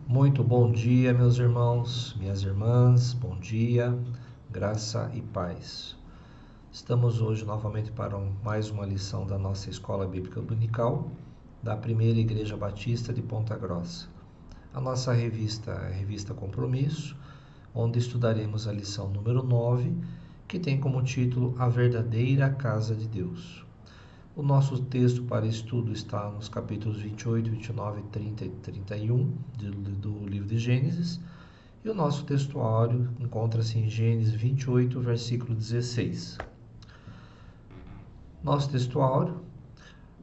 Muito bom dia, meus irmãos, minhas irmãs, bom dia, graça e paz. Estamos hoje novamente para mais uma lição da nossa Escola Bíblica Dominical da Primeira Igreja Batista de Ponta Grossa. A nossa revista é a Revista Compromisso, onde estudaremos a lição número 9, que tem como título A Verdadeira Casa de Deus. O nosso texto para estudo está nos capítulos 28, 29, 30 e 31 do livro de Gênesis, e o nosso textuário encontra-se em Gênesis 28, versículo 16. Nosso textuário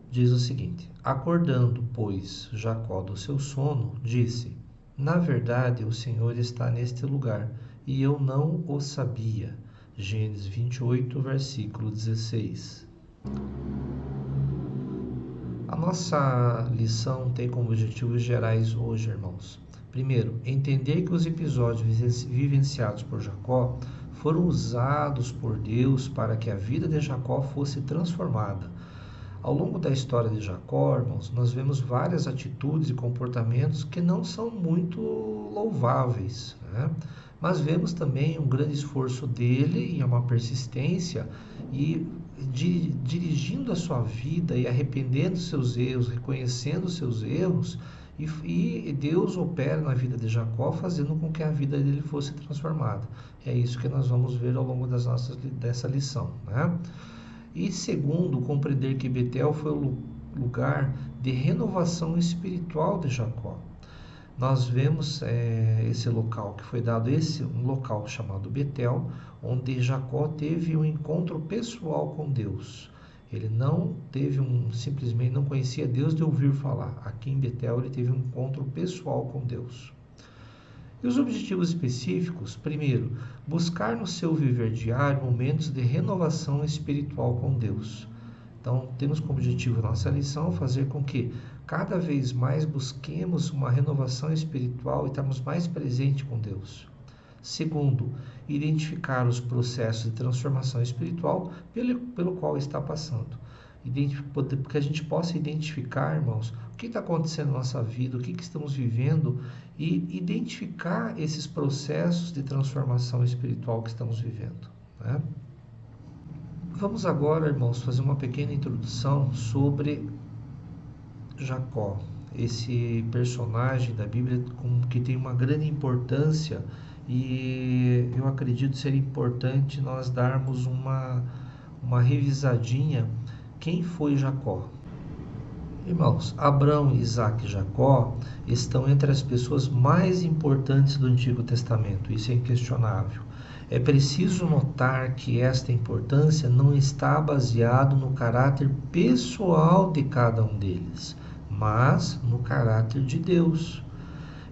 diz o seguinte: Acordando, pois, Jacó do seu sono, disse: Na verdade, o Senhor está neste lugar, e eu não o sabia. Gênesis 28, versículo 16. A nossa lição tem como objetivos gerais hoje, irmãos. Primeiro, entender que os episódios vivenciados por Jacó foram usados por Deus para que a vida de Jacó fosse transformada. Ao longo da história de Jacó, irmãos, nós vemos várias atitudes e comportamentos que não são muito louváveis, né? Mas vemos também um grande esforço dele e uma persistência e dirigindo a sua vida e arrependendo seus erros, reconhecendo seus erros, e Deus opera na vida de Jacó, fazendo com que a vida dele fosse transformada. É isso que nós vamos ver ao longo dessa lição, né? E segundo, compreender que Betel foi o lugar de renovação espiritual de Jacó. Nós vemos esse local que foi dado, um local chamado Betel, onde Jacó teve um encontro pessoal com Deus. Ele não teve simplesmente não conhecia Deus de ouvir falar. Aqui em Betel ele teve um encontro pessoal com Deus. E os objetivos específicos: primeiro, buscar no seu viver diário momentos de renovação espiritual com Deus. Então, temos como objetivo nossa lição fazer com que cada vez mais busquemos uma renovação espiritual e estarmos mais presentes com Deus. Segundo, identificar os processos de transformação espiritual pelo qual está passando. Porque a gente possa identificar, irmãos, o que está acontecendo na nossa vida, o que estamos vivendo, e identificar esses processos de transformação espiritual que estamos vivendo, né? Vamos agora, irmãos, fazer uma pequena introdução sobre Jacó, esse personagem da Bíblia que tem uma grande importância, e eu acredito ser importante nós darmos uma revisadinha. Quem foi Jacó? Irmãos, Abraão, Isaac e Jacó estão entre as pessoas mais importantes do Antigo Testamento, isso é inquestionável. É preciso notar que esta importância não está baseada no caráter pessoal de cada um deles, mas no caráter de Deus.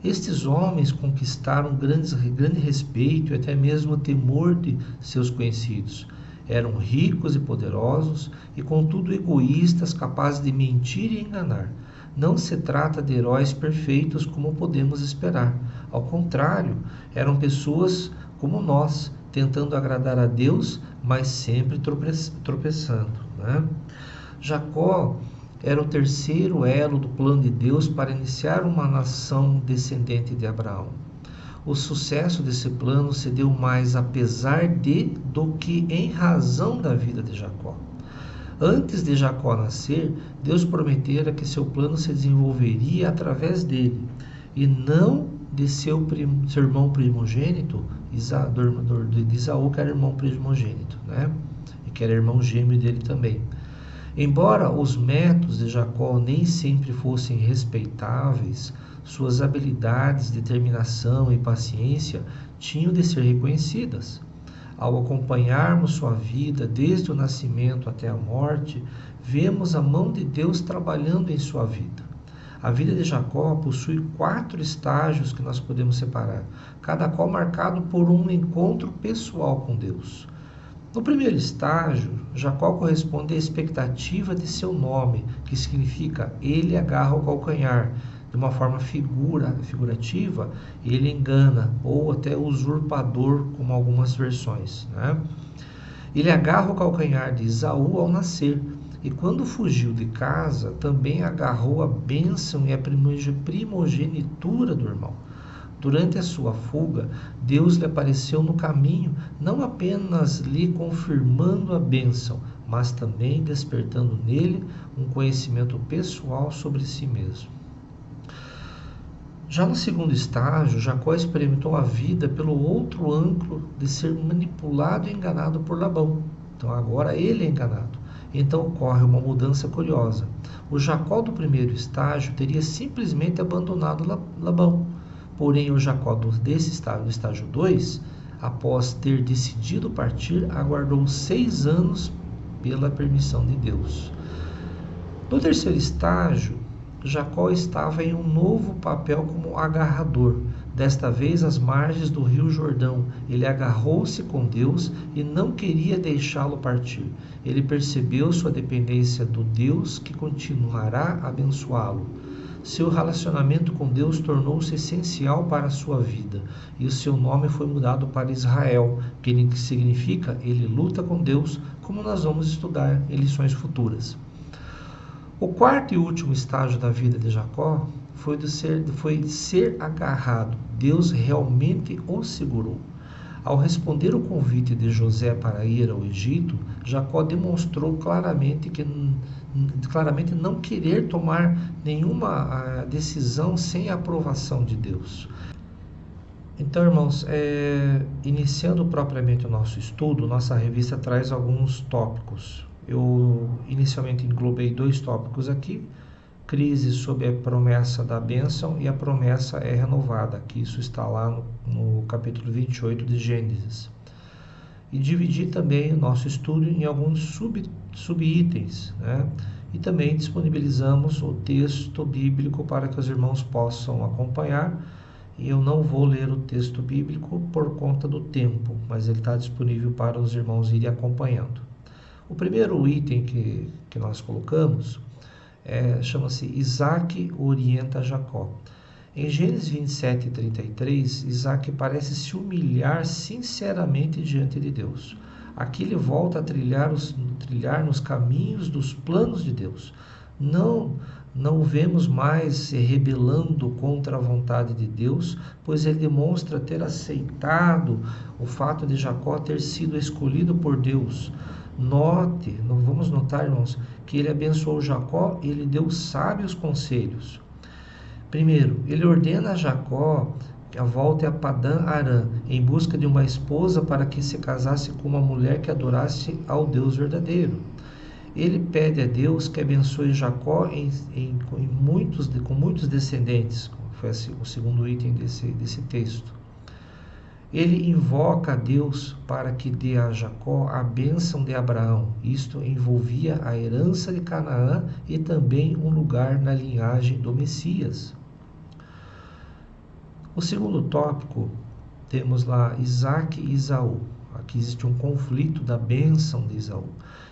Estes homens conquistaram grande respeito e até mesmo temor de seus conhecidos. Eram ricos e poderosos e, contudo, egoístas, capazes de mentir e enganar. Não se trata de heróis perfeitos como podemos esperar. Ao contrário, eram pessoas como nós, tentando agradar a Deus, mas sempre tropeçando, né? Jacó era o terceiro elo do plano de Deus para iniciar uma nação descendente de Abraão. O sucesso desse plano se deu mais apesar do que em razão da vida de Jacó. Antes de Jacó nascer, Deus prometera que seu plano se desenvolveria através dele, e não de seu irmão primogênito, de Isaú, que era irmão primogênito, né? E que era irmão gêmeo dele também. Embora os métodos de Jacó nem sempre fossem respeitáveis, suas habilidades, determinação e paciência tinham de ser reconhecidas. Ao acompanharmos sua vida desde o nascimento até a morte, vemos a mão de Deus trabalhando em sua vida. A vida de Jacó possui 4 estágios que nós podemos separar, cada qual marcado por um encontro pessoal com Deus. No primeiro estágio, Jacó corresponde à expectativa de seu nome, que significa ele agarra o calcanhar. De uma forma figurativa, ele engana, ou até usurpador, como algumas versões, né? Ele agarra o calcanhar de Esaú ao nascer, E quando fugiu de casa, também agarrou a bênção e a primogenitura do irmão. Durante a sua fuga, Deus lhe apareceu no caminho, não apenas lhe confirmando a bênção, mas também despertando nele um conhecimento pessoal sobre si mesmo. Já no segundo estágio, Jacó experimentou a vida pelo outro ângulo de ser manipulado e enganado por Labão. Então agora ele é enganado. Então ocorre uma mudança curiosa. O Jacó do primeiro estágio teria simplesmente abandonado Labão. Porém, o Jacó desse estágio, do estágio 2, após ter decidido partir, aguardou 6 anos pela permissão de Deus. No terceiro estágio, Jacó estava em um novo papel como agarrador, desta vez às margens do rio Jordão. Ele agarrou-se com Deus e não queria deixá-lo partir. Ele percebeu sua dependência do Deus que continuará a abençoá-lo. Seu relacionamento com Deus tornou-se essencial para a sua vida, e o seu nome foi mudado para Israel, que significa ele luta com Deus, como nós vamos estudar em lições futuras. O quarto e último estágio da vida de Jacó foi ser agarrado. Deus realmente o segurou. Ao responder o convite de José para ir ao Egito, Jacó demonstrou claramente não querer tomar nenhuma decisão sem a aprovação de Deus. Então, irmãos, iniciando propriamente o nosso estudo, nossa revista traz alguns tópicos. Eu inicialmente englobei 2 tópicos aqui: crise sob a promessa da bênção e a promessa é renovada, que isso está lá no capítulo 28 de Gênesis. E dividi também o nosso estudo em alguns subitens, né? E também disponibilizamos o texto bíblico para que os irmãos possam acompanhar. E eu não vou ler o texto bíblico por conta do tempo, mas ele está disponível para os irmãos irem acompanhando. O primeiro item que nós colocamos chama-se Isaac orienta Jacó. Em Gênesis 27 e 33, Isaac parece se humilhar sinceramente diante de Deus. Aqui ele volta a trilhar nos caminhos dos planos de Deus. Não o vemos mais se rebelando contra a vontade de Deus, pois ele demonstra ter aceitado o fato de Jacó ter sido escolhido por Deus. Vamos notar, irmãos, que ele abençoou Jacó e ele deu sábios conselhos. Primeiro, ele ordena a Jacó que volte a Padã Arã em busca de uma esposa para que se casasse com uma mulher que adorasse ao Deus verdadeiro. Ele pede a Deus que abençoe Jacó com muitos descendentes. Foi o segundo item desse texto. Ele invoca a Deus para que dê a Jacó a bênção de Abraão. Isto envolvia a herança de Canaã e também um lugar na linhagem do Messias. O segundo tópico, temos lá Isaac e Esaú. Aqui existe um conflito da bênção de Esaú.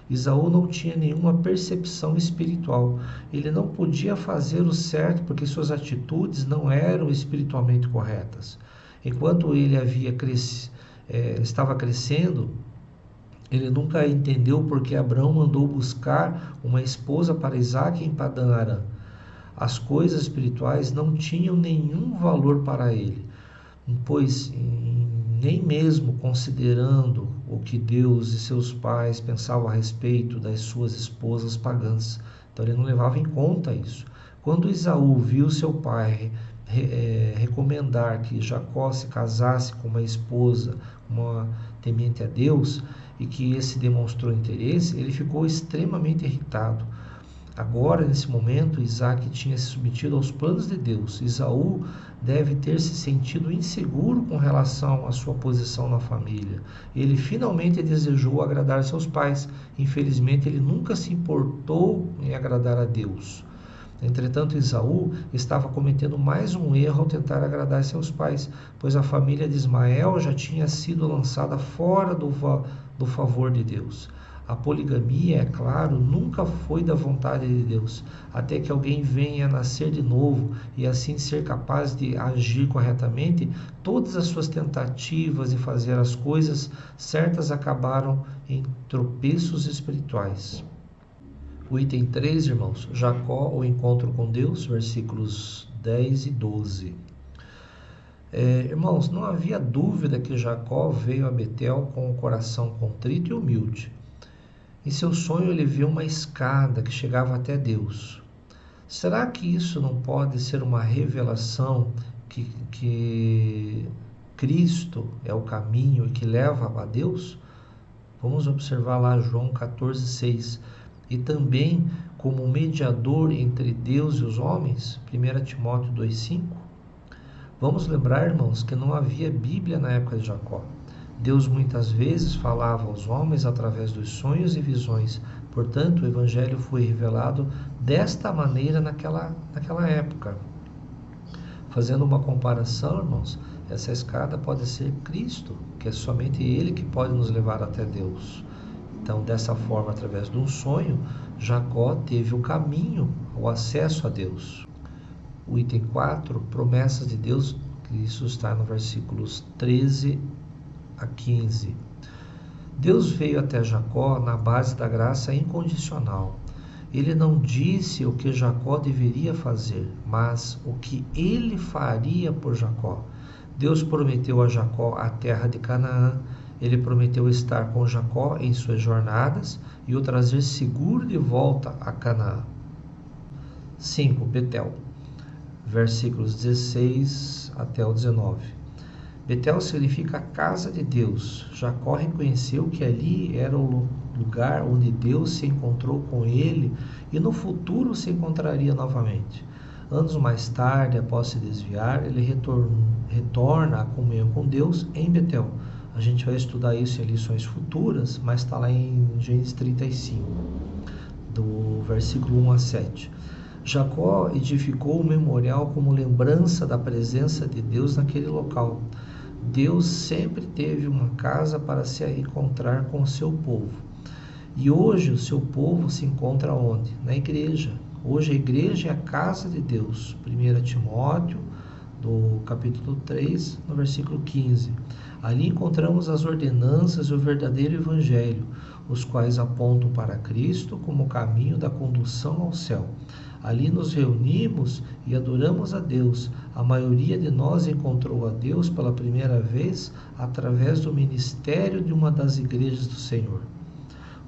Esaú não tinha nenhuma percepção espiritual. Ele não podia fazer o certo porque suas atitudes não eram espiritualmente corretas. Enquanto ele estava crescendo, ele nunca entendeu porque Abraão mandou buscar uma esposa para Isaac em Padã Arã. As coisas espirituais não tinham nenhum valor para ele, pois nem mesmo considerando o que Deus e seus pais pensavam a respeito das suas esposas pagãs. Então ele não levava em conta isso. Quando Esaú viu seu pai recomendar que Jacó se casasse com uma esposa, uma temente a Deus, e que esse demonstrou interesse, ele ficou extremamente irritado. Agora, nesse momento, Isaac tinha se submetido aos planos de Deus. Esaú deve ter se sentido inseguro com relação à sua posição na família. Ele finalmente desejou agradar seus pais. Infelizmente, ele nunca se importou em agradar a Deus. Entretanto, Esaú estava cometendo mais um erro ao tentar agradar seus pais, pois a família de Ismael já tinha sido lançada fora do favor de Deus. A poligamia, é claro, nunca foi da vontade de Deus, até que alguém venha a nascer de novo e assim ser capaz de agir corretamente. Todas as suas tentativas de fazer as coisas certas acabaram em tropeços espirituais. O item 3, irmãos, Jacó, o encontro com Deus, versículos 10 e 12. Irmãos, não havia dúvida que Jacó veio a Betel com o coração contrito e humilde. Em seu sonho ele viu uma escada que chegava até Deus. Será que isso não pode ser uma revelação que Cristo é o caminho e que leva a Deus? Vamos observar lá João 14,6. E também como mediador entre Deus e os homens, 1 Timóteo 2,5. Vamos lembrar, irmãos, que não havia Bíblia na época de Jacó. Deus muitas vezes falava aos homens através dos sonhos e visões. Portanto, o Evangelho foi revelado desta maneira naquela época. Fazendo uma comparação, irmãos, essa escada pode ser Cristo, que é somente Ele que pode nos levar até Deus. Então, dessa forma, através de um sonho, Jacó teve o caminho, o acesso a Deus. O item 4, promessas de Deus, que isso está no versículos 13 a 15. Deus veio até Jacó na base da graça incondicional. Ele não disse o que Jacó deveria fazer, mas o que ele faria por Jacó. Deus prometeu a Jacó a terra de Canaã. Ele prometeu estar com Jacó em suas jornadas e o trazer seguro de volta a Canaã. 5. Betel, versículos 16 até o 19. Betel significa a casa de Deus. Jacó reconheceu que ali era o lugar onde Deus se encontrou com ele e no futuro se encontraria novamente. Anos mais tarde, após se desviar, ele retorna à comunhão com Deus em Betel. A gente vai estudar isso em lições futuras, mas está lá em Gênesis 35, do versículo 1 a 7. Jacó edificou o memorial como lembrança da presença de Deus naquele local. Deus sempre teve uma casa para se encontrar com o seu povo. E hoje o seu povo se encontra onde? Na igreja. Hoje a igreja é a casa de Deus. 1 Timóteo, do capítulo 3, no versículo 15. Ali encontramos as ordenanças e o verdadeiro evangelho, os quais apontam para Cristo como o caminho da condução ao céu. Ali nos reunimos e adoramos a Deus. A maioria de nós encontrou a Deus pela primeira vez através do ministério de uma das igrejas do Senhor.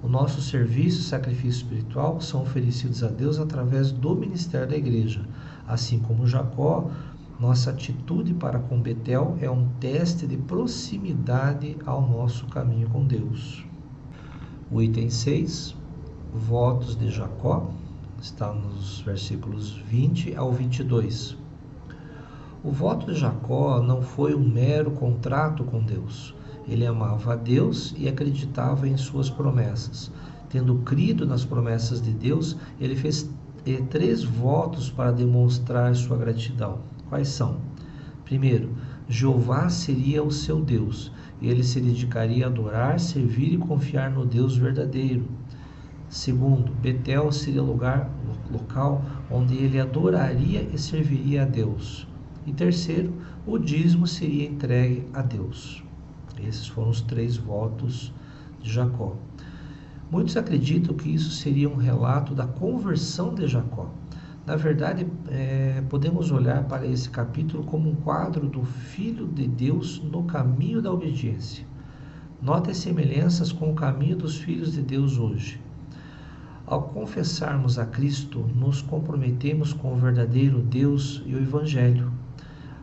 O nosso serviço e sacrifício espiritual são oferecidos a Deus através do ministério da igreja. Assim como Jacó, nossa atitude para com Betel é um teste de proximidade ao nosso caminho com Deus. O item 6, votos de Jacó, está nos versículos 20 ao 22. O voto de Jacó não foi um mero contrato com Deus. Ele amava a Deus e acreditava em suas promessas. Tendo crido nas promessas de Deus, ele fez 3 votos para demonstrar sua gratidão. Quais são? Primeiro, Jeová seria o seu Deus, e ele se dedicaria a adorar, servir e confiar no Deus verdadeiro. Segundo, Betel seria o local onde ele adoraria e serviria a Deus. E terceiro, o dízimo seria entregue a Deus. Esses foram os 3 votos de Jacó. Muitos acreditam que isso seria um relato da conversão de Jacó. Na verdade, podemos olhar para esse capítulo como um quadro do Filho de Deus no caminho da obediência. Note as semelhanças com o caminho dos filhos de Deus hoje. Ao confessarmos a Cristo, nos comprometemos com o verdadeiro Deus e o Evangelho.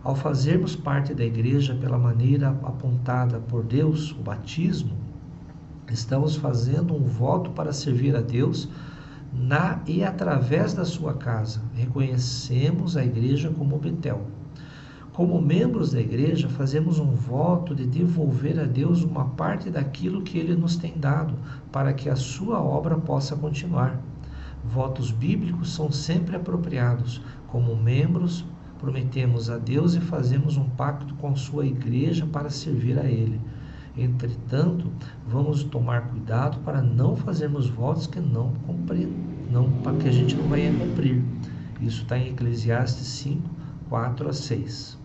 Ao fazermos parte da igreja pela maneira apontada por Deus, o batismo, estamos fazendo um voto para servir a Deus na e através da sua casa. Reconhecemos a igreja como Betel. Como membros da igreja, fazemos um voto de devolver a Deus uma parte daquilo que Ele nos tem dado, para que a sua obra possa continuar. Votos bíblicos são sempre apropriados. Como membros, prometemos a Deus e fazemos um pacto com sua igreja para servir a Ele. Entretanto, vamos tomar cuidado para não fazermos votos que para que a gente não venha cumprir. Isso está em Eclesiastes 5, 4 a 6.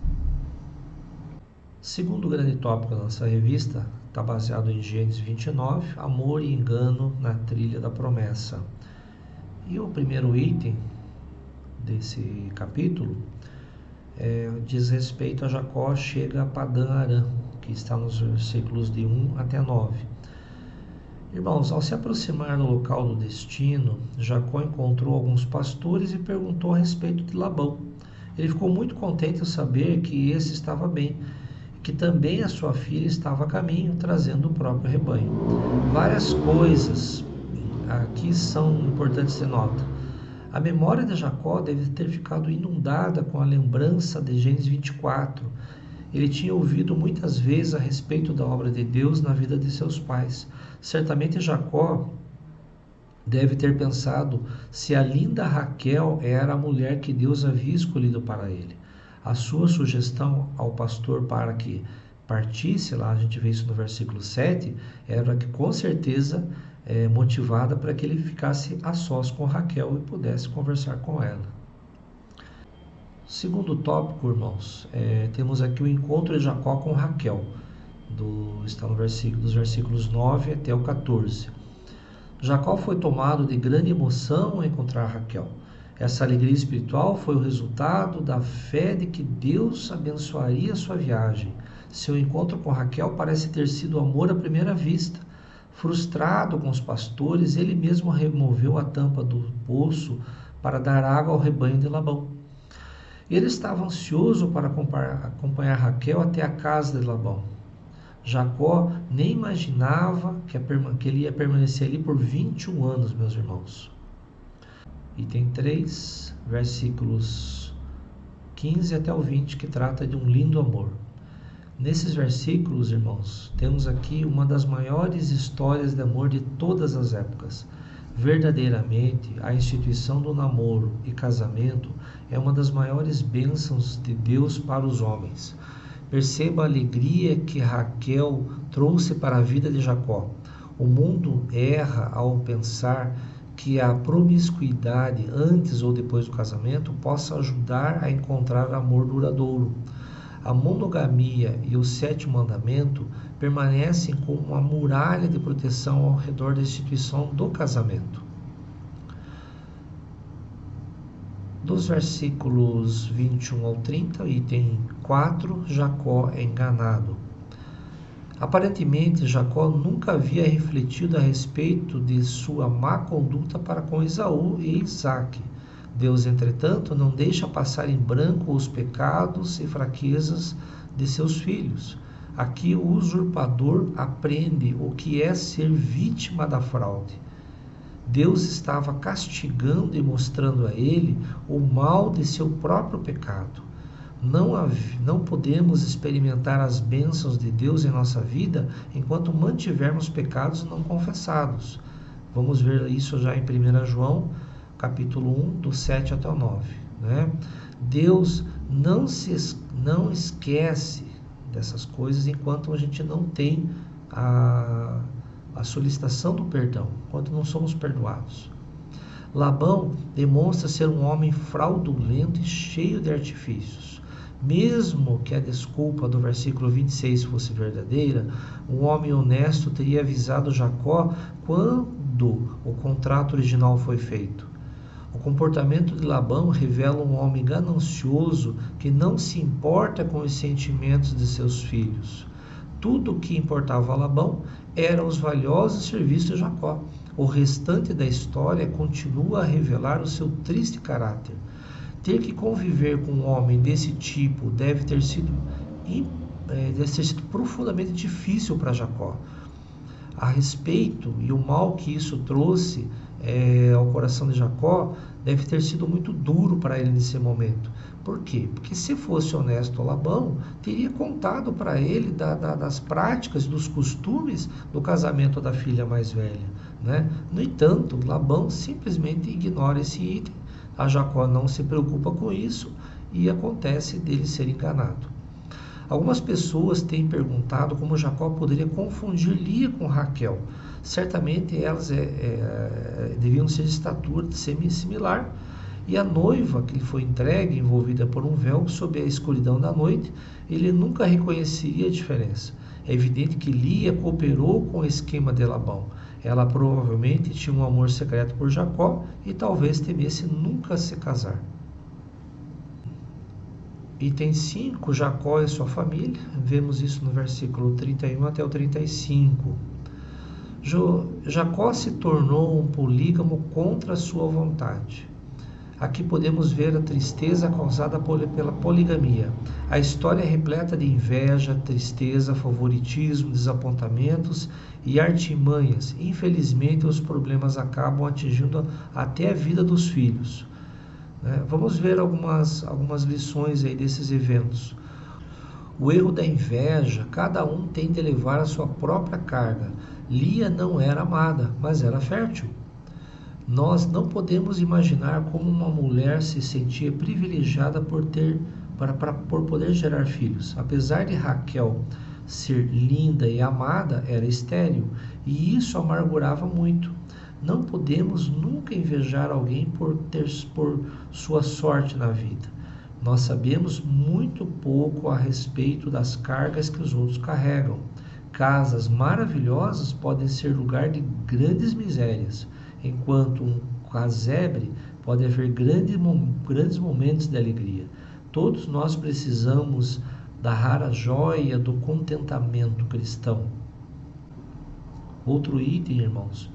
Segundo grande tópico da nossa revista, está baseado em Gênesis 29, amor e engano na trilha da promessa. E o primeiro item desse capítulo diz respeito a Jacó chega a Padã Arã, que está nos versículos de 1 até 9. Irmãos, ao se aproximar do local do destino, Jacó encontrou alguns pastores e perguntou a respeito de Labão. Ele ficou muito contente ao saber que esse estava bem, que também a sua filha estava a caminho, trazendo o próprio rebanho. Várias coisas aqui são importantes de nota. A memória de Jacó deve ter ficado inundada com a lembrança de Gênesis 24. Ele tinha ouvido muitas vezes a respeito da obra de Deus na vida de seus pais. Certamente Jacó deve ter pensado se a linda Raquel era a mulher que Deus havia escolhido para ele. A sua sugestão ao pastor para que partisse, lá a gente vê isso no versículo 7, era que com certeza motivada para que ele ficasse a sós com Raquel e pudesse conversar com ela. Segundo tópico, irmãos, temos aqui o encontro de Jacó com Raquel, está dos versículos 9 até o 14. Jacó foi tomado de grande emoção ao encontrar Raquel. Essa alegria espiritual foi o resultado da fé de que Deus abençoaria sua viagem. Seu encontro com Raquel parece ter sido amor à primeira vista. Frustrado com os pastores, ele mesmo removeu a tampa do poço para dar água ao rebanho de Labão. Ele estava ansioso para acompanhar Raquel até a casa de Labão. Jacó nem imaginava que ele ia permanecer ali por 21 anos, meus irmãos. Item 3, versículos 15 até o 20, que trata de um lindo amor. Nesses versículos, irmãos, temos aqui uma das maiores histórias de amor de todas as épocas. Verdadeiramente, a instituição do namoro e casamento é uma das maiores bênçãos de Deus para os homens. Perceba a alegria que Raquel trouxe para a vida de Jacó. O mundo erra ao pensar que a promiscuidade antes ou depois do casamento possa ajudar a encontrar amor duradouro. A monogamia e o 7º mandamento permanecem como uma muralha de proteção ao redor da instituição do casamento. Dos versículos 21 ao 30, item 4, Jacó é enganado. Aparentemente, Jacó nunca havia refletido a respeito de sua má conduta para com Esaú e Isaque. Deus, entretanto, não deixa passar em branco os pecados e fraquezas de seus filhos. Aqui o usurpador aprende o que é ser vítima da fraude. Deus estava castigando e mostrando a ele o mal de seu próprio pecado. Não podemos experimentar as bênçãos de Deus em nossa vida enquanto mantivermos pecados não confessados. Vamos ver isso já em 1 João, capítulo 1, do 7 até o 9. Né? Deus não esquece dessas coisas enquanto a gente não tem a solicitação do perdão, enquanto não somos perdoados. Labão demonstra ser um homem fraudulento e cheio de artifícios. Mesmo que a desculpa do versículo 26 fosse verdadeira, um homem honesto teria avisado Jacó quando o contrato original foi feito. O comportamento de Labão revela um homem ganancioso que não se importa com os sentimentos de seus filhos. Tudo o que importava a Labão eram os valiosos serviços de Jacó. O restante da história continua a revelar o seu triste caráter. Ter que conviver com um homem desse tipo deve ter sido profundamente difícil para Jacó. A respeito e o mal que isso trouxe ao coração de Jacó deve ter sido muito duro para ele nesse momento. Por quê? Porque se fosse honesto Labão, teria contado para ele das práticas, dos costumes do casamento da filha mais velha. Né? No entanto, Labão simplesmente ignora esse item. A Jacó não se preocupa com isso e acontece dele ser enganado. Algumas pessoas têm perguntado como Jacó poderia confundir Lia com Raquel. Certamente elas deviam ser de estatura similar. E a noiva que lhe foi entregue, envolvida por um véu sob a escuridão da noite, ele nunca reconheceria a diferença. É evidente que Lia cooperou com o esquema de Labão. Ela provavelmente tinha um amor secreto por Jacó e talvez temesse nunca se casar. Item 5, Jacó e sua família. Vemos isso no versículo 31 até o 35. Jacó se tornou um polígamo contra a sua vontade. Aqui podemos ver a tristeza causada pela poligamia. A história é repleta de inveja, tristeza, favoritismo, desapontamentos e artimanhas. Infelizmente, os problemas acabam atingindo até a vida dos filhos. Vamos ver algumas lições aí desses eventos. O erro da inveja, cada um tem de levar a sua própria carga. Lia não era amada, mas era fértil. Nós não podemos imaginar como uma mulher se sentia privilegiada por poder gerar filhos. Apesar de Raquel ser linda e amada, era estéril, e isso amargurava muito. Não podemos nunca invejar alguém por sua sorte na vida. Nós sabemos muito pouco a respeito das cargas que os outros carregam. Casas maravilhosas podem ser lugar de grandes misérias, enquanto um casebre pode haver grandes momentos de alegria. Todos nós precisamos da rara joia do contentamento cristão. Outro item, irmãos,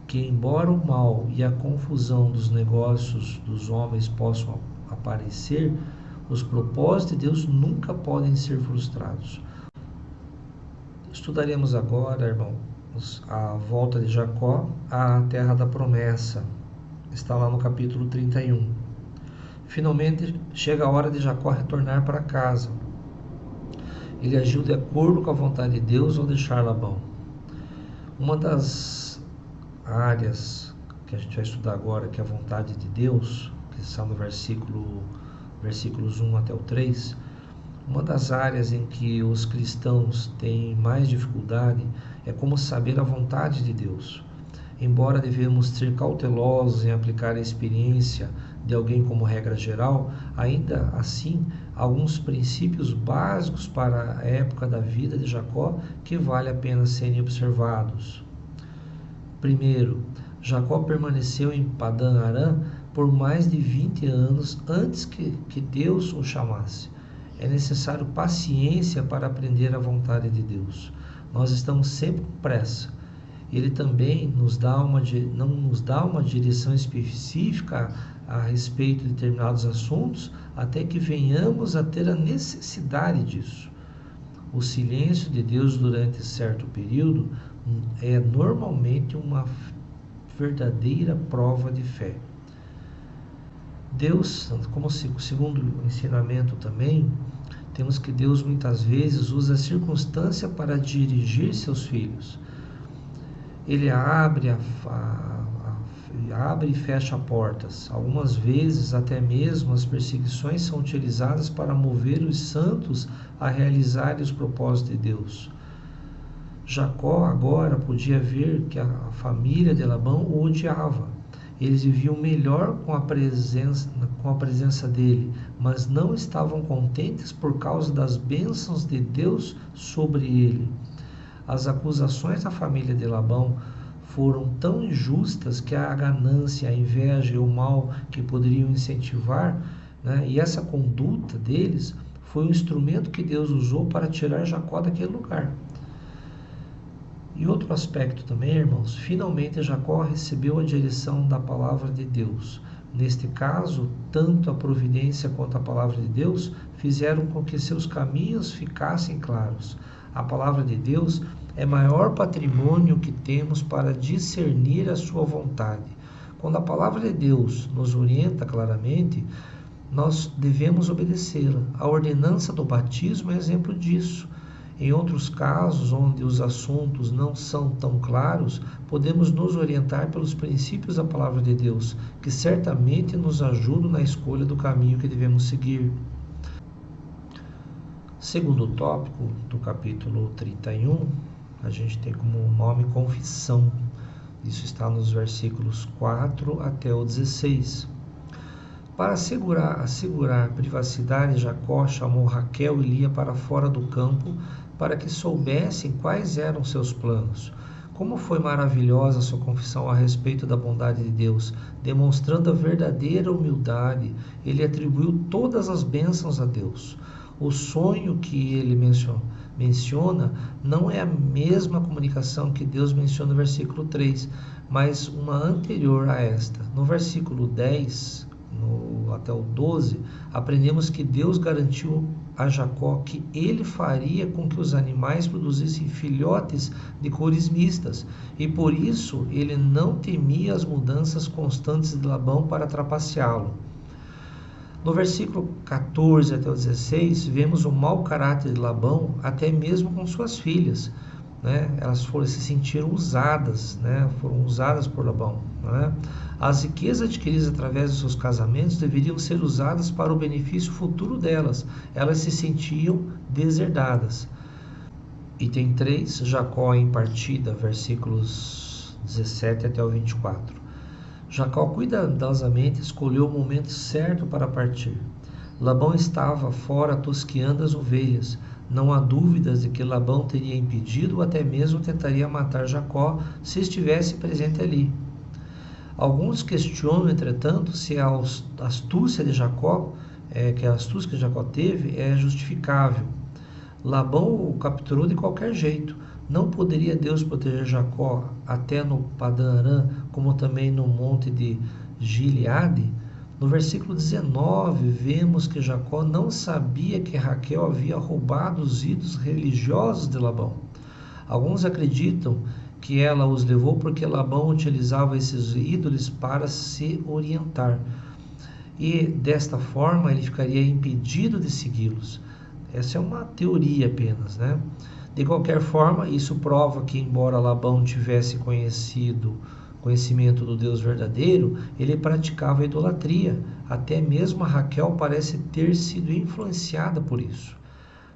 que embora o mal e a confusão dos negócios dos homens possam aparecer, os propósitos de Deus nunca podem ser frustrados. Estudaremos agora, irmãos, a volta de Jacó à terra da promessa. Está lá no capítulo 31. Finalmente chega a hora de Jacó retornar para casa. Ele agiu de acordo com a vontade de Deus ao deixar Labão. Uma das áreas que a gente vai estudar agora, que é a vontade de Deus, que está no versículos 1 até o 3, uma das áreas em que os cristãos têm mais dificuldade é como saber a vontade de Deus. Embora devemos ser cautelosos em aplicar a experiência de alguém como regra geral, ainda assim, há alguns princípios básicos para a época da vida de Jacó que vale a pena serem observados. Primeiro, Jacó permaneceu em Padã Arã por mais de 20 anos antes que Deus o chamasse. É necessário paciência para aprender a vontade de Deus. Nós estamos sempre com pressa. Ele também não nos dá uma direção específica a respeito de determinados assuntos até que venhamos a ter a necessidade disso. O silêncio de Deus durante certo período é normalmente uma verdadeira prova de fé. Deus, como segundo o ensinamento também, temos que Deus muitas vezes usa a circunstância para dirigir seus filhos. Ele abre e fecha portas. Algumas vezes até mesmo as perseguições são utilizadas para mover os santos a realizarem os propósitos de Deus. Jacó agora podia ver que a família de Labão o odiava. Eles viviam melhor com a presença dele, mas não estavam contentes por causa das bênçãos de Deus sobre ele. As acusações da família de Labão foram tão injustas que a ganância, a inveja e o mal que poderiam incentivar, e essa conduta deles foi um instrumento que Deus usou para tirar Jacó daquele lugar. E outro aspecto também, irmãos, finalmente Jacó recebeu a direção da palavra de Deus. Neste caso, tanto a providência quanto a palavra de Deus fizeram com que seus caminhos ficassem claros. A palavra de Deus é o maior patrimônio que temos para discernir a sua vontade. Quando a palavra de Deus nos orienta claramente, nós devemos obedecê-la. A ordenança do batismo é exemplo disso. Em outros casos, onde os assuntos não são tão claros, podemos nos orientar pelos princípios da palavra de Deus, que certamente nos ajudam na escolha do caminho que devemos seguir. Segundo tópico do capítulo 31, a gente tem como nome confissão. Isso está nos versículos 4 até o 16. Para assegurar privacidade, Jacó chamou Raquel e Lia para fora do campo para que soubessem quais eram seus planos. Como foi maravilhosa a sua confissão a respeito da bondade de Deus, demonstrando a verdadeira humildade. Ele atribuiu todas as bênçãos a Deus. O sonho que ele menciona não é a mesma comunicação que Deus menciona no versículo 3, mas uma anterior a esta. No versículo 10, até o 12, aprendemos que Deus garantiu a Jacó que ele faria com que os animais produzissem filhotes de cores mistas, e por isso ele não temia as mudanças constantes de Labão para trapaceá-lo. No versículo 14 até o 16, vemos o mau caráter de Labão, até mesmo com suas filhas. Elas se sentiram usadas, foram usadas por Labão. As riquezas adquiridas através dos seus casamentos deveriam ser usadas para o benefício futuro delas. Elas se sentiam deserdadas. Item 3, Jacó em partida, versículos 17 até o 24. Jacó cuidadosamente escolheu o momento certo para partir. Labão estava fora tosqueando as ovelhas. Não há dúvidas de que Labão teria impedido ou até mesmo tentaria matar Jacó se estivesse presente ali. Alguns questionam, entretanto, se a astúcia de Jacó, que a astúcia que Jacó teve, é justificável. Labão o capturou de qualquer jeito. Não poderia Deus proteger Jacó até no Padã Arã, como também no monte de Gileade? No versículo 19, vemos que Jacó não sabia que Raquel havia roubado os ídolos religiosos de Labão. Alguns acreditam que ela os levou porque Labão utilizava esses ídolos para se orientar. E desta forma ele ficaria impedido de segui-los. Essa é uma teoria apenas, De qualquer forma, isso prova que, embora Labão tivesse conhecimento do Deus verdadeiro, ele praticava a idolatria. Até mesmo a Raquel parece ter sido influenciada por isso.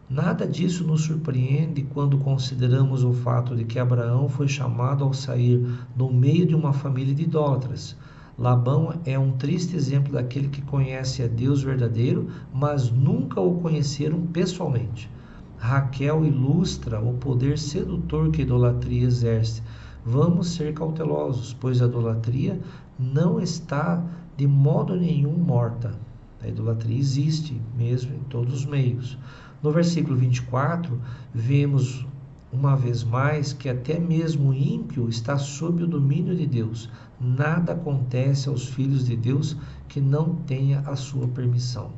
Nada disso nos surpreende quando consideramos o fato de que Abraão foi chamado ao sair do meio de uma família de idólatras. Labão é um triste exemplo daquele que conhece a Deus verdadeiro, mas nunca o conheceram pessoalmente. Raquel ilustra o poder sedutor que a idolatria exerce. Vamos ser cautelosos, pois a idolatria não está de modo nenhum morta. A idolatria existe mesmo em todos os meios. No versículo 24, vemos uma vez mais que até mesmo o ímpio está sob o domínio de Deus. Nada acontece aos filhos de Deus que não tenha a sua permissão.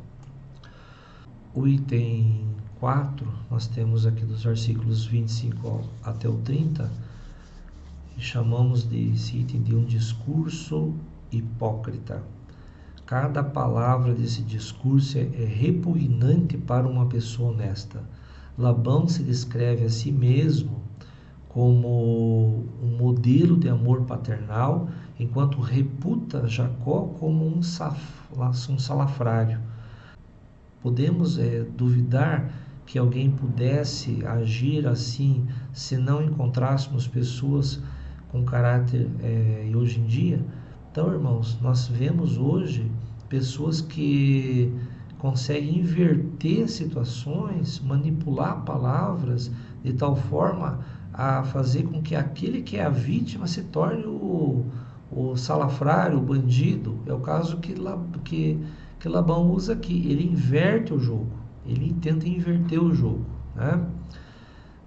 O item 4, nós temos aqui dos versículos 25 até o 30, e chamamos desse item de um discurso hipócrita. Cada palavra desse discurso é repugnante para uma pessoa honesta. Labão se descreve a si mesmo como um modelo de amor paternal, enquanto reputa Jacó como um salafrário. Podemos duvidar que alguém pudesse agir assim se não encontrássemos pessoas com caráter hoje em dia? Então, irmãos, nós vemos hoje pessoas que conseguem inverter situações, manipular palavras de tal forma a fazer com que aquele que é a vítima se torne o salafrário, o bandido. É o caso que Labão usa aqui. Ele inverte o jogo, ele tenta inverter o jogo,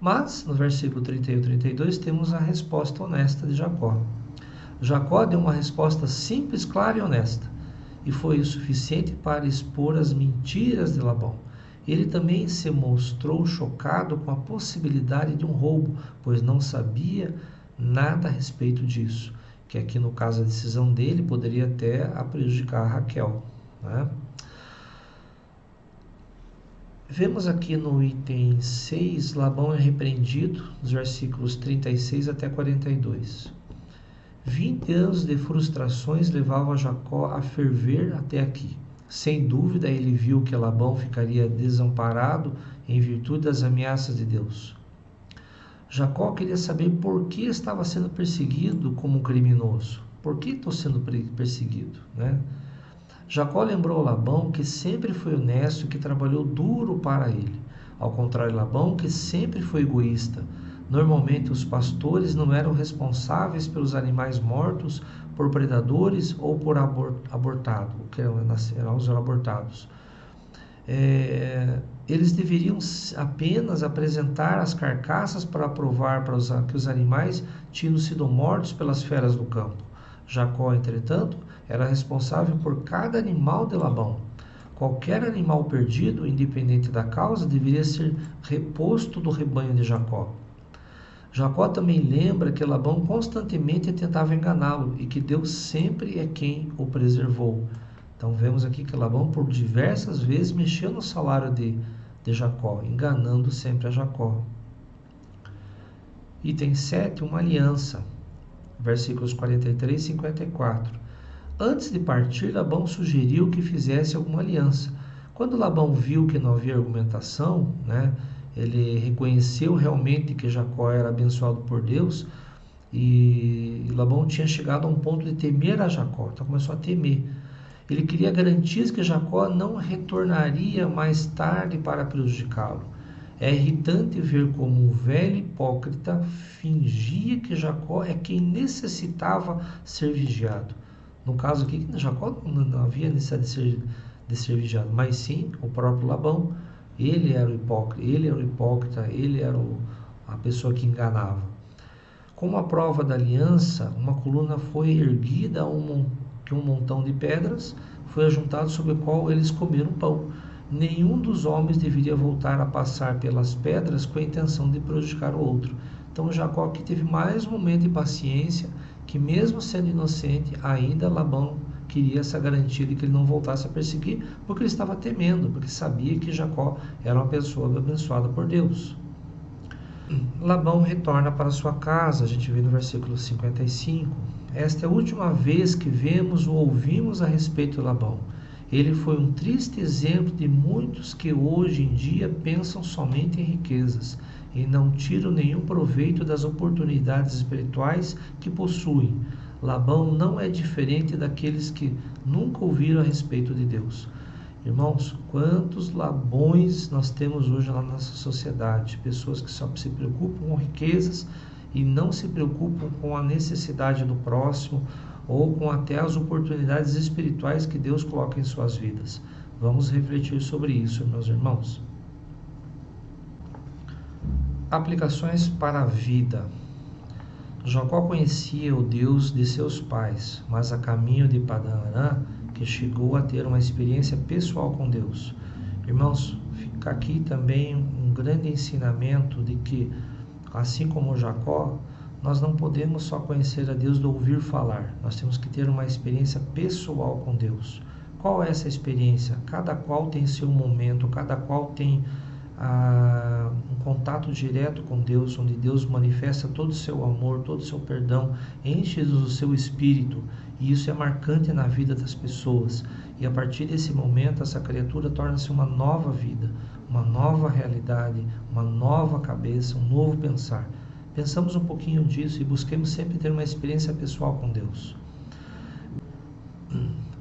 Mas, no versículo 31 e 32, temos a resposta honesta de Jacó. Jacó deu uma resposta simples, clara e honesta, e foi o suficiente para expor as mentiras de Labão. Ele também se mostrou chocado com a possibilidade de um roubo, pois não sabia nada a respeito disso, que aqui no caso a decisão dele poderia até prejudicar a Raquel. Vemos aqui no item 6, Labão é repreendido, dos versículos 36 até 42. 20 anos de frustrações levavam a Jacó a ferver até aqui. Sem dúvida, ele viu que Labão ficaria desamparado em virtude das ameaças de Deus. Jacó queria saber por que estava sendo perseguido como criminoso. Por que estou sendo perseguido? Jacó lembrou a Labão que sempre foi honesto e que trabalhou duro para ele. Ao contrário de Labão, que sempre foi egoísta. Normalmente os pastores não eram responsáveis pelos animais mortos por predadores ou por abortado, que eram abortados. Eles deveriam apenas apresentar as carcaças para provar que os animais tinham sido mortos pelas feras do campo. Jacó, entretanto, era responsável por cada animal de Labão. Qualquer animal perdido, independente da causa, deveria ser reposto do rebanho de Jacó. Jacó também lembra que Labão constantemente tentava enganá-lo e que Deus sempre é quem o preservou. Então vemos aqui que Labão por diversas vezes mexeu no salário de Jacó, enganando sempre a Jacó. Item 7, uma aliança. Versículos 43 e 54. Antes de partir, Labão sugeriu que fizesse alguma aliança. Quando Labão viu que não havia argumentação, ele reconheceu realmente que Jacó era abençoado por Deus, e Labão tinha chegado a um ponto de temer a Jacó, então começou a temer. Ele queria garantias que Jacó não retornaria mais tarde para prejudicá-lo. É irritante ver como um velho hipócrita fingia que Jacó é quem necessitava ser vigiado. No caso aqui, Jacó não havia necessidade de ser vigiado, mas sim o próprio Labão. Ele era o hipócrita, ele era a pessoa que enganava. Como a prova da aliança, uma coluna foi erguida que um montão de pedras foi ajuntado sobre o qual eles comeram pão. Nenhum dos homens deveria voltar a passar pelas pedras com a intenção de prejudicar o outro. Então Jacó aqui teve mais um momento de paciência, que mesmo sendo inocente, ainda Labão queria essa garantia de que ele não voltasse a perseguir, porque ele estava temendo, porque sabia que Jacó era uma pessoa abençoada por Deus. Labão retorna para sua casa, a gente vê no versículo 55. Esta é a última vez que vemos ou ouvimos a respeito de Labão. Ele foi um triste exemplo de muitos que hoje em dia pensam somente em riquezas e não tiram nenhum proveito das oportunidades espirituais que possuem. Labão não é diferente daqueles que nunca ouviram a respeito de Deus. Irmãos, quantos Labões nós temos hoje na nossa sociedade? Pessoas que só se preocupam com riquezas e não se preocupam com a necessidade do próximo ou com até as oportunidades espirituais que Deus coloca em suas vidas. Vamos refletir sobre isso, meus irmãos. Aplicações para a vida. Jacó conhecia o Deus de seus pais, mas a caminho de Padã Arã, que chegou a ter uma experiência pessoal com Deus. Irmãos, fica aqui também um grande ensinamento de que, assim como Jacó, nós não podemos só conhecer a Deus do ouvir falar, nós temos que ter uma experiência pessoal com Deus. Qual é essa experiência? Cada qual tem seu momento, cada qual tem um contato direto com Deus, onde Deus manifesta todo o seu amor, todo o seu perdão, enche-os do seu espírito, e isso é marcante na vida das pessoas. E a partir desse momento, essa criatura torna-se uma nova vida, uma nova realidade, uma nova cabeça, um novo pensar. Pensamos um pouquinho disso e busquemos sempre ter uma experiência pessoal com Deus.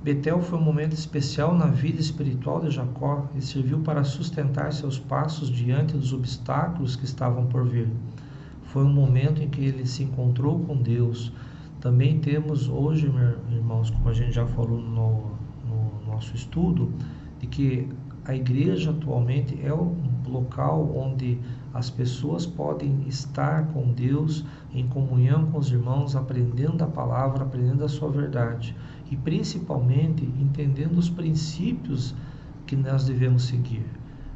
Betel foi um momento especial na vida espiritual de Jacó e serviu para sustentar seus passos diante dos obstáculos que estavam por vir. Foi um momento em que ele se encontrou com Deus. Também temos hoje, meus irmãos, como a gente já falou no nosso estudo, de que a igreja atualmente é um local onde as pessoas podem estar com Deus em comunhão com os irmãos, aprendendo a palavra, aprendendo a sua verdade e principalmente entendendo os princípios que nós devemos seguir.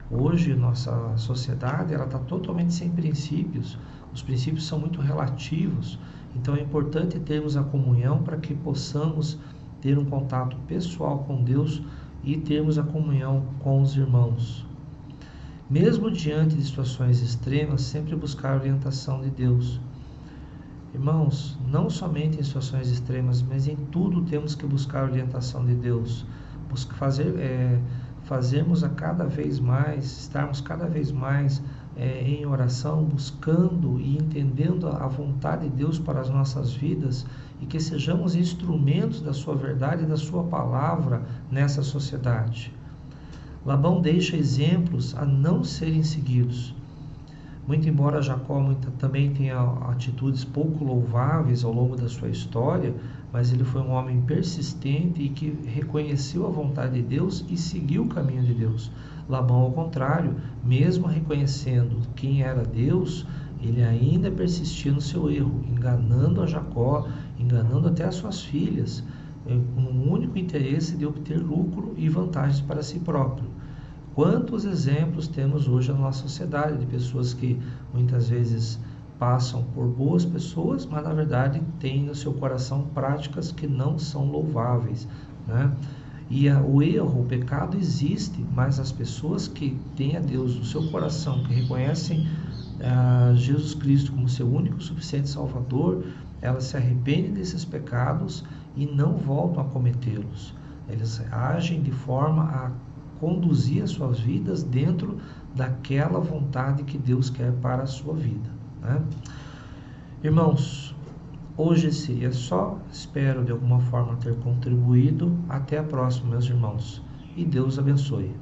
Hoje nossa sociedade está totalmente sem princípios, os princípios são muito relativos, então é importante termos a comunhão para que possamos ter um contato pessoal com Deus e termos a comunhão com os irmãos. Mesmo diante de situações extremas, sempre buscar a orientação de Deus. Irmãos, não somente em situações extremas, mas em tudo temos que buscar a orientação de Deus. Fazermos a cada vez mais, estarmos cada vez mais em oração, buscando e entendendo a vontade de Deus para as nossas vidas e que sejamos instrumentos da sua verdade e da sua palavra nessa sociedade. Labão deixa exemplos a não serem seguidos. Muito embora Jacó também tenha atitudes pouco louváveis ao longo da sua história, mas ele foi um homem persistente e que reconheceu a vontade de Deus e seguiu o caminho de Deus. Labão, ao contrário, mesmo reconhecendo quem era Deus, ele ainda persistia no seu erro, enganando a Jacó, enganando até as suas filhas, com o único interesse de obter lucro e vantagens para si próprio. Quantos exemplos temos hoje na nossa sociedade de pessoas que muitas vezes passam por boas pessoas, mas na verdade têm no seu coração práticas que não são louváveis, né? E o erro, o pecado existe, mas as pessoas que têm a Deus no seu coração, que reconhecem Jesus Cristo como seu único suficiente Salvador, elas se arrependem desses pecados e não voltam a cometê-los. Eles agem de forma a conduzir as suas vidas dentro daquela vontade que Deus quer para a sua vida, né? Irmãos, hoje seria só. Espero de alguma forma ter contribuído. Até a próxima, meus irmãos, e Deus abençoe.